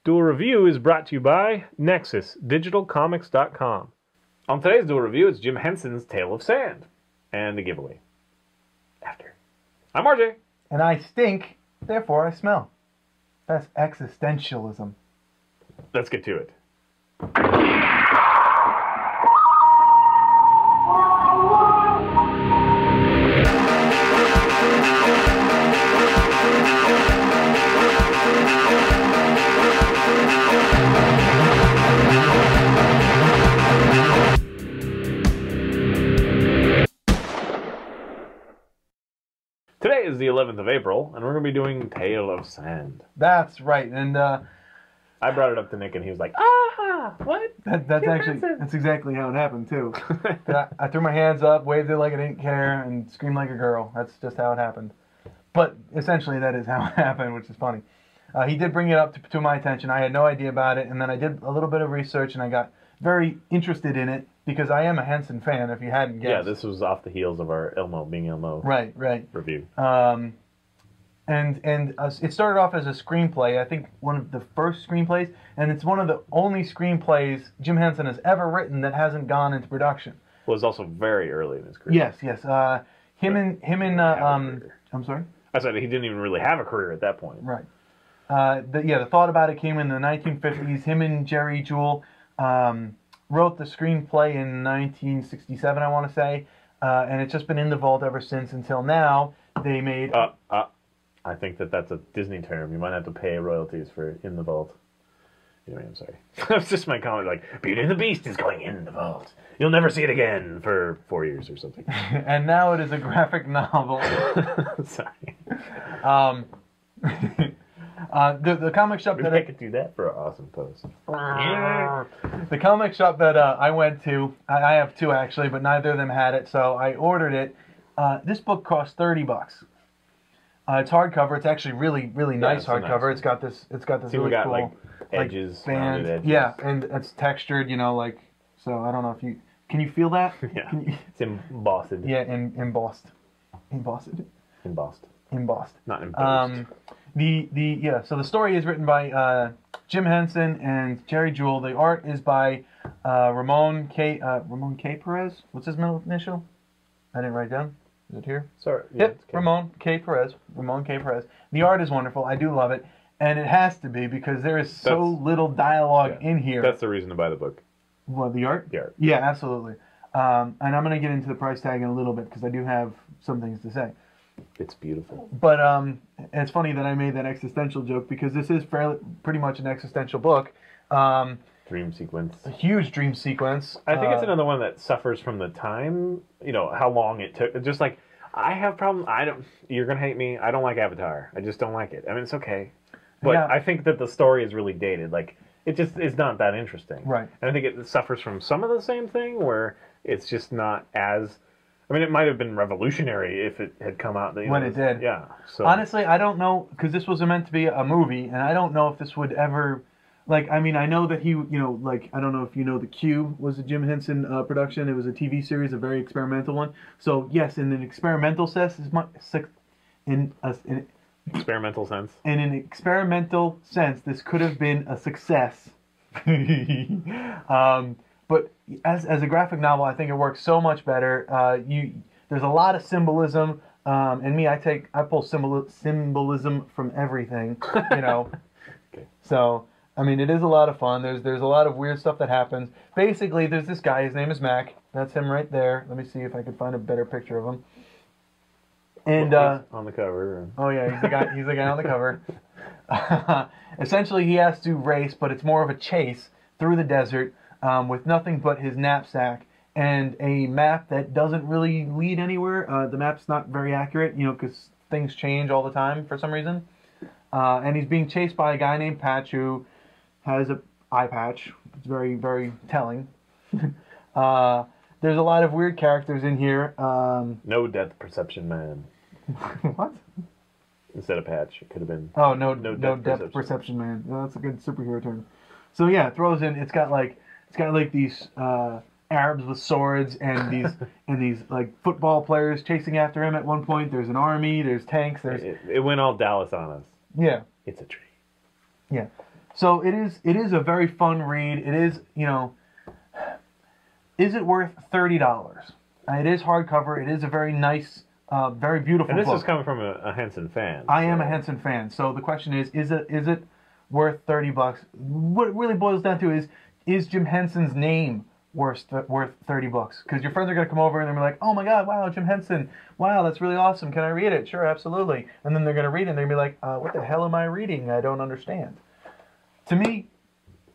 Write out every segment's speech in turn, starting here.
Duel Review is brought to you by NexusDigitalComics.com. On today's Duel Review, it's Jim Hensen's Tale of Sand, and the giveaway. After. I'm RJ. And I stink, therefore I smell. That's existentialism. Let's get to it. Today is the 11th of April, and we're going to be doing Tale of Sand. That's right, and I brought it up to Nick, and he was like, "Ah, what?" That's exactly how it happened too. I threw my hands up, waved it like I didn't care, and screamed like a girl. That's just how it happened. But essentially, that is how it happened, which is funny. He did bring it up to my attention. I had no idea about it, and then I did a little bit of research, and I got very interested in it because I am a Hensen fan. If you hadn't guessed, yeah, this was off the heels of our Elmo being Elmo right review. And it started off as a screenplay. I think one of the first screenplays, and it's one of the only screenplays Jim Hensen has ever written that hasn't gone into production. Well, it was also very early in his career. Yes. I'm sorry. I said he didn't even really have a career at that point. Right. The thought about it came in the 1950s. Him and Jerry Jewell wrote the screenplay in 1967, I want to say, and it's just been in the vault ever since until now. They made. I think that's a Disney term. You might have to pay royalties for in the vault. Anyway, I'm sorry. That's just my comment. Like, Beauty and the Beast is going in the vault. You'll never see it again for 4 years or something. And now it is a graphic novel. Sorry. The comic shop I could do that for an awesome post. The comic shop that I went to, I have two actually, but neither of them had it, so I ordered it. This book cost $30. It's hardcover. It's actually really nice hardcover. It's got this really cool like edges, band. edges. Yeah, and it's textured. So I don't know if you can you feel that? Yeah, it's embossed. Yeah, embossed. Embossed. Not embossed. So the story is written by Jim Hensen and Jerry Jewell. The art is by Ramon K. Perez. What's his middle initial? I didn't write it down. Is it here? Sorry. Yep, Ramon K. Perez. Ramon K. Perez. The art is wonderful. I do love it. And it has to be because there is so little dialogue in here. That's the reason to buy the book. What, the art? The art. Yeah, absolutely. And I'm going to get into the price tag in a little bit because I do have some things to say. It's beautiful. But it's funny that I made that existential joke because this is pretty much an existential book. Dream sequence. A huge dream sequence. I think it's another one that suffers from the time, how long it took. Just like, I have problems. You're going to hate me. I don't like Avatar. I just don't like it. I mean, it's okay. But I think that the story is really dated. Like, it just is not that interesting. Right. And I think it suffers from some of the same thing where it's just not as... I mean, it might have been revolutionary if it had come out. When it did. Yeah. So. Honestly, I don't know, because this was meant to be a movie, and I don't know if this would ever... I know that he, I don't know if you know The Cube was a Jim Henson production. It was a TV series, a very experimental one. So, yes, in an experimental sense, experimental sense. In an experimental sense, this could have been a success. But as a graphic novel, I think it works so much better. There's a lot of symbolism, and me, I pull symbolism from everything, Okay. So, I mean, it is a lot of fun. There's a lot of weird stuff that happens. Basically, there's this guy. His name is Mac. That's him right there. Let me see if I can find a better picture of him. And on the cover. Oh yeah, he's the guy. He's the guy on the cover. Essentially, he has to race, but it's more of a chase through the desert with nothing but his knapsack and a map that doesn't really lead anywhere. The map's not very accurate, because things change all the time for some reason. And he's being chased by a guy named Patch who has an eye patch. It's very, very telling. There's a lot of weird characters in here. No depth perception man. What? Instead of Patch, it could have been. Oh, no depth perception man. Oh, that's a good superhero term. So yeah, it throws in. It's got like these Arabs with swords and these like football players chasing after him at one point. There's an army. There's tanks. It went all Dallas on us. Yeah. It's a tree. Yeah. So it is a very fun read. It is, is it worth $30? It is hardcover. It is a very nice, very beautiful And this book. is coming from a Hensen fan. I am a Hensen fan. So the question is it worth $30? What it really boils down to is Jim Hensen's name worth $30? Because your friends are going to come over and they're like, oh my God, wow, Jim Hensen, wow, that's really awesome. Can I read it? Sure, absolutely. And then they're going to read it and they're going to be like, what the hell am I reading? I don't understand. To me,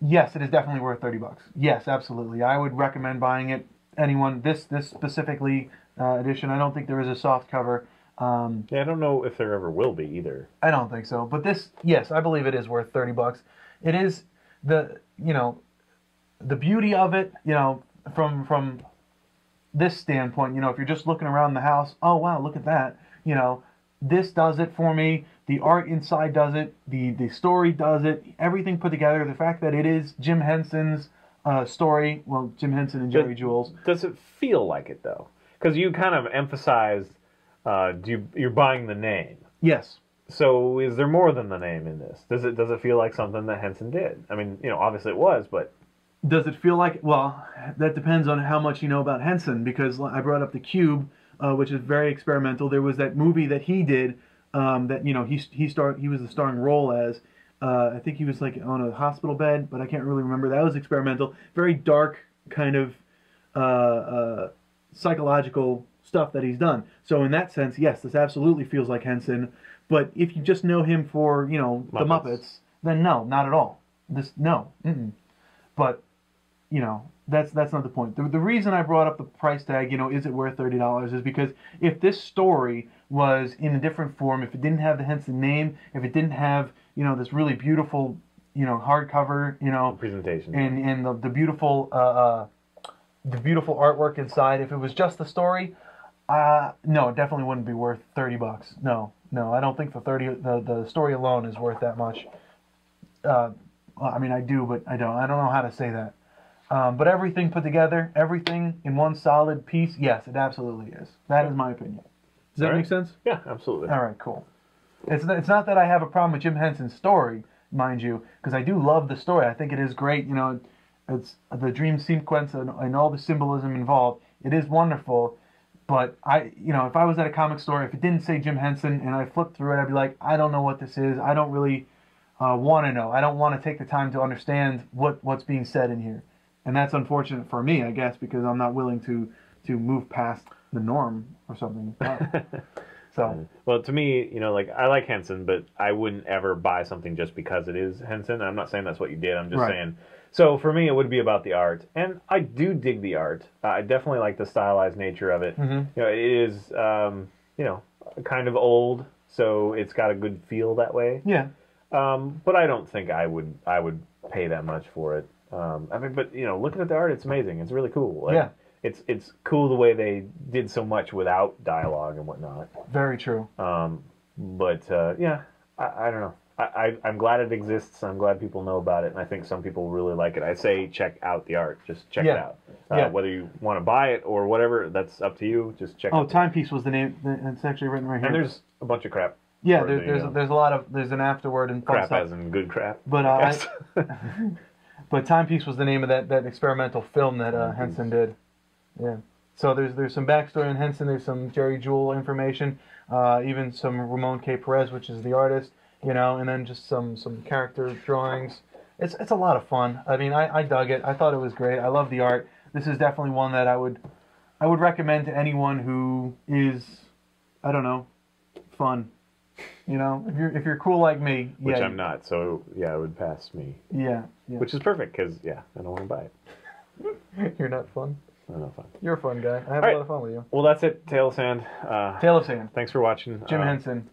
yes, it is definitely worth $30. Yes, absolutely. I would recommend buying it. Anyone, this specifically edition, I don't think there is a soft cover. Yeah, I don't know if there ever will be either. I don't think so. But this, yes, I believe it is worth $30. It is the beauty of it, from this standpoint, if you're just looking around the house, oh wow, look at that, this does it for me. The art inside does it. The story does it. Everything put together. The fact that it is Jim Hensen's story. Well, Jim Hensen and Jerry Jules. Does it feel like it though? Because you kind of emphasized you're buying the name. Yes. So is there more than the name in this? Does it feel like something that Hensen did? I mean, obviously it was, but does it feel like? Well, that depends on how much you know about Hensen. Because I brought up The Cube, which is very experimental. There was that movie that he did. That he was the starring role as. I think he was like on a hospital bed, but I can't really remember. That was experimental, very dark kind of psychological stuff that he's done. So in that sense, yes, this absolutely feels like Hensen. But if you just know him for the Muppets, then no, not at all. No. But that's not the point. The reason I brought up the price tag, is it worth $30, is because if this story was in a different form, if it didn't have the Hensen name, if it didn't have, this really beautiful, hardcover, presentation, and the beautiful artwork inside, if it was just the story, no, it definitely wouldn't be worth $30. No, I don't think the story alone is worth that much. Well, I mean, I do, but I don't know how to say that. But everything put together, everything in one solid piece, yes, it absolutely is. That is my opinion. Does that make sense? Yeah, absolutely. All right, cool. It's not that I have a problem with Jim Hensen's story, mind you, because I do love the story. I think it is great. It's the dream sequence and all the symbolism involved. It is wonderful. But if I was at a comic store, if it didn't say Jim Hensen and I flipped through it, I'd be like, I don't know what this is. I don't really want to know. I don't want to take the time to understand what's being said in here. And that's unfortunate for me, I guess, because I'm not willing to move past the norm or something. So, well, to me, I like Hensen, but I wouldn't ever buy something just because it is Hensen. I'm not saying that's what you did. I'm just saying. So for me, it would be about the art, and I do dig the art. I definitely like the stylized nature of it. Mm-hmm. It is, kind of old, so it's got a good feel that way. Yeah. But I don't think I would pay that much for it. But looking at the art, it's amazing. It's really cool. Yeah. It's cool the way they did so much without dialogue and whatnot. Very true. I don't know. I'm glad it exists. I'm glad people know about it, and I think some people really like it. I say check out the art. Just check it out. Whether you want to buy it or whatever, that's up to you. Just check. Oh, Timepiece was the name. It's actually written right here. And there's a bunch of crap. Yeah, there's a lot of there's an afterword and crap as in good crap. But but Timepiece was the name of that experimental film that Hensen did. Yeah. So there's some backstory on Hensen. There's some Jerry Jewell information, even some Ramon K. Perez, which is the artist, and then just some character drawings. It's a lot of fun. I mean, I dug it. I thought it was great. I love the art. This is definitely one that I would recommend to anyone who is, I don't know, fun. If you're cool like me. Which I'm not, so yeah, it would pass me. Yeah. Which is perfect because I don't want to buy it. You're not fun. I'm not fun. You're a fun guy. I have a lot of fun with you. Well, that's it. Tale of Sand. Tale of Sand. Thanks for watching. Jim Hensen.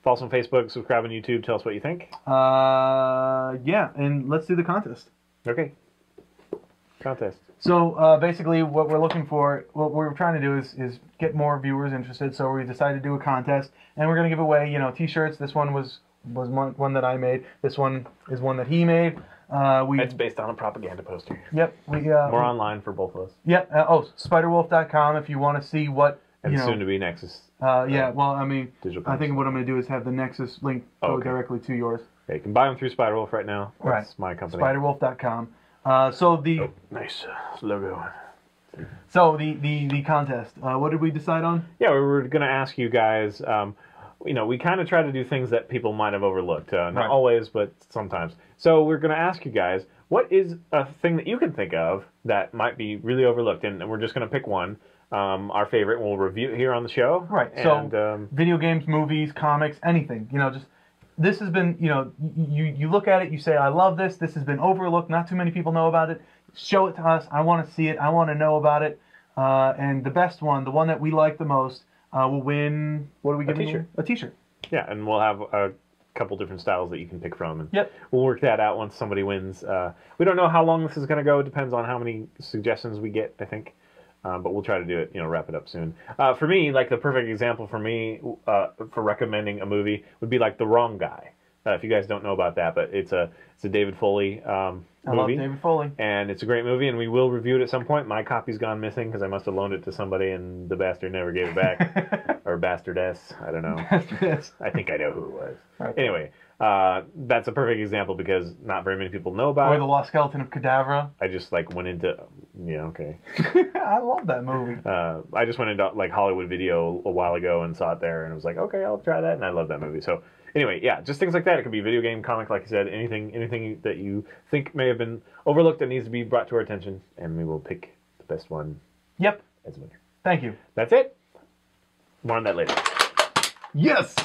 Follow us on Facebook. Subscribe on YouTube. Tell us what you think. Yeah, and let's do the contest. Okay. Contest. So basically, what we're looking for, what we're trying to do is get more viewers interested. So we decided to do a contest, and we're going to give away, T-shirts. This one was one that I made. This one is one that he made. It's based on a propaganda poster. Yep. More online for both of us. Yep. Spiderwolf.com if you want to see what. And soon to be Nexus. Yeah. Well, I mean, digital I think what I'm going to do is have the Nexus link go directly to yours. Yeah, you can buy them through Spider-Wolf right now. That's Right. my company. Spiderwolf.com. So the nice logo. So the contest. What did we decide on? Yeah, we were going to ask you guys. We kind of try to do things that people might have overlooked. Not always, but sometimes. So we're going to ask you guys, what is a thing that you can think of that might be really overlooked? And we're just going to pick one, our favorite, and we'll review it here on the show. Right. And, so video games, movies, comics, anything. Just this has been. You look at it, you say, I love this. This has been overlooked. Not too many people know about it. Show it to us. I want to see it. I want to know about it. And the best one, the one that we like the most, will win. What do we give? A T-shirt. Yeah, and we'll have a couple different styles that you can pick from. And yep. We'll work that out once somebody wins. We don't know how long this is going to go. It depends on how many suggestions we get, I think. But we'll try to do it, wrap it up soon. For me, like the perfect example for me for recommending a movie would be like The Wrong Guy. If you guys don't know about that, but it's a David Foley movie. I love David Foley. And it's a great movie, and we will review it at some point. My copy's gone missing because I must have loaned it to somebody, and the bastard never gave it back. Or bastardess, I don't know. Bastardess. I think I know who it was. Right. Anyway, that's a perfect example because not very many people know about it. Or The Lost Skeleton of Cadavra. I just went into... Yeah, okay. I love that movie. I just went into Hollywood Video a while ago and saw it there, and was like, okay, I'll try that, and I love that movie. So... Anyway, yeah, just things like that. It could be video game, comic, like I said, anything that you think may have been overlooked that needs to be brought to our attention, and we will pick the best one. Yep. As a winner. Thank you. That's it. More on that later. Yes.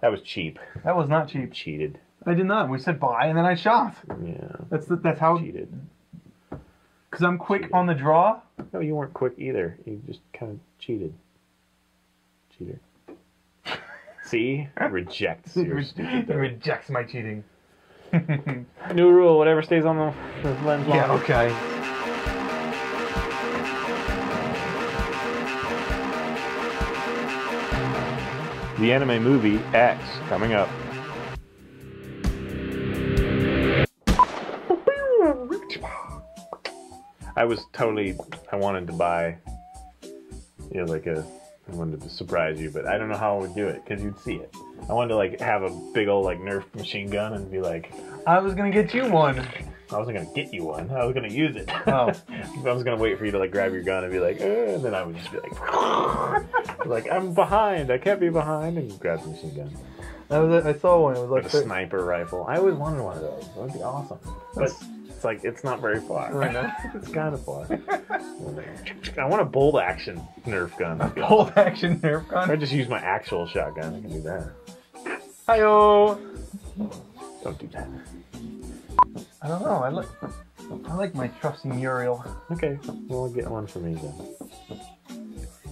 That was cheap. That was not cheap. You cheated. I did not. We said bye, and then I shot. Yeah. That's how. Cheated. Because I'm quick on the draw. No, you weren't quick either. You just kind of cheated. Cheater. See? Rejects your stupid. He rejects my cheating. New rule, whatever stays on the lens long. Yeah, okay. The anime movie X coming up. I wanted to buy, I wanted to surprise you, but I don't know how I would do it, because you'd see it. I wanted to have a big old Nerf machine gun and be like... I was going to get you one. I wasn't going to get you one. I was going to use it. Oh. I was going to wait for you to grab your gun and be like, and then I would just be like, I'm behind. I can't be behind, and grab the machine gun. I saw one. It was like a sniper rifle. I always wanted one of those. That would be awesome. But it's not very far. Right now. It's kind of far. I want a bolt action Nerf gun. A bolt action Nerf gun? I just use my actual shotgun. I can do that. Hi-yo! Don't do that. I don't know. I like my trusty Muriel. Okay, we'll get one for me then.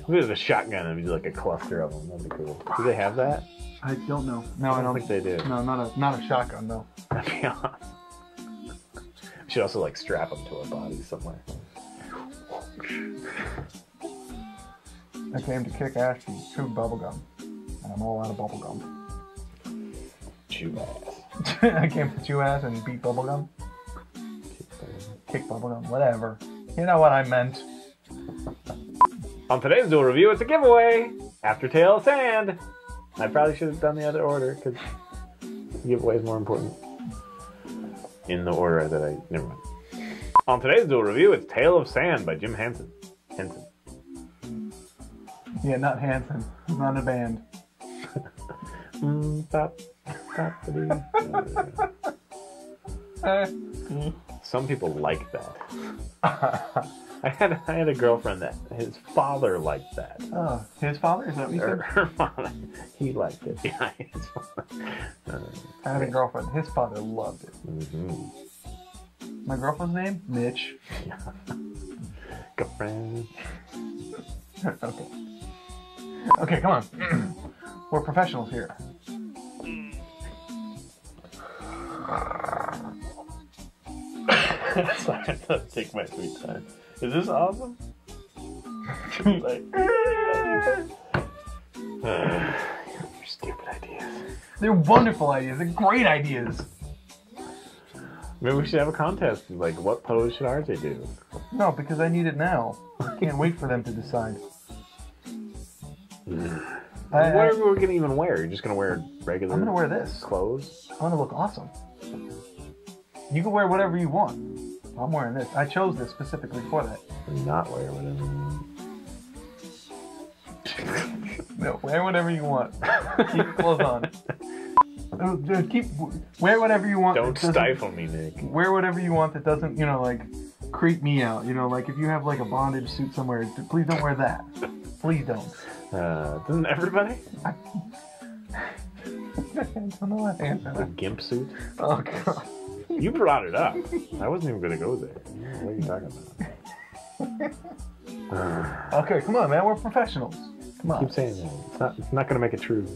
Look at the shotgun and be like a cluster of them. That'd be cool. Do they have that? I don't know. No, I don't think they do. No, not a shotgun though. That'd be awesome. We should also strap them to our bodies somewhere. I came to kick ass and chew bubblegum. And I'm all out of bubblegum. Chew ass. I came to chew ass and beat bubblegum. Kick bubblegum. Whatever. You know what I meant. On today's Duel review, it's a giveaway! After Tale of Sand! I probably should have done the other order, because the giveaway is more important. In the order that never mind. On today's Duel review, it's Tale of Sand by Jim Hensen. Hensen. Yeah, not Hanson. He's not a band. Some people like that. I had a girlfriend that his father liked that. Oh, his father? Is that what you said? Her father. He liked it. Yeah, his father. I had a girlfriend. His father loved it. Mm-hmm. My girlfriend's name? Mitch. Yeah. Girlfriend. Okay. Okay, come on. We're professionals here. That's why I have to take my sweet time. Is this awesome? Like, your stupid ideas. They're wonderful ideas. They're great ideas. Maybe we should have a contest. Like, what pose should RJ do? No, because I need it now. I can't wait for them to decide. What are we gonna even wear? You're just gonna wear regular? I'm gonna wear this. Clothes. I want to look awesome. You can wear whatever you want. I'm wearing this. I chose this specifically for that. Not wear whatever. No, wear whatever you want. Keep your clothes on. Wear whatever you want. Don't stifle me, Nick. Wear whatever you want that doesn't, you know, like creep me out. You know, like if you have like a bondage suit somewhere, please don't wear that. Please don't. Doesn't everybody? A gimp suit? Oh god. You brought it up. I wasn't even gonna go there. What are you talking about? Okay, come on, man. We're professionals. Come on. Keep saying that. It's not gonna make it true.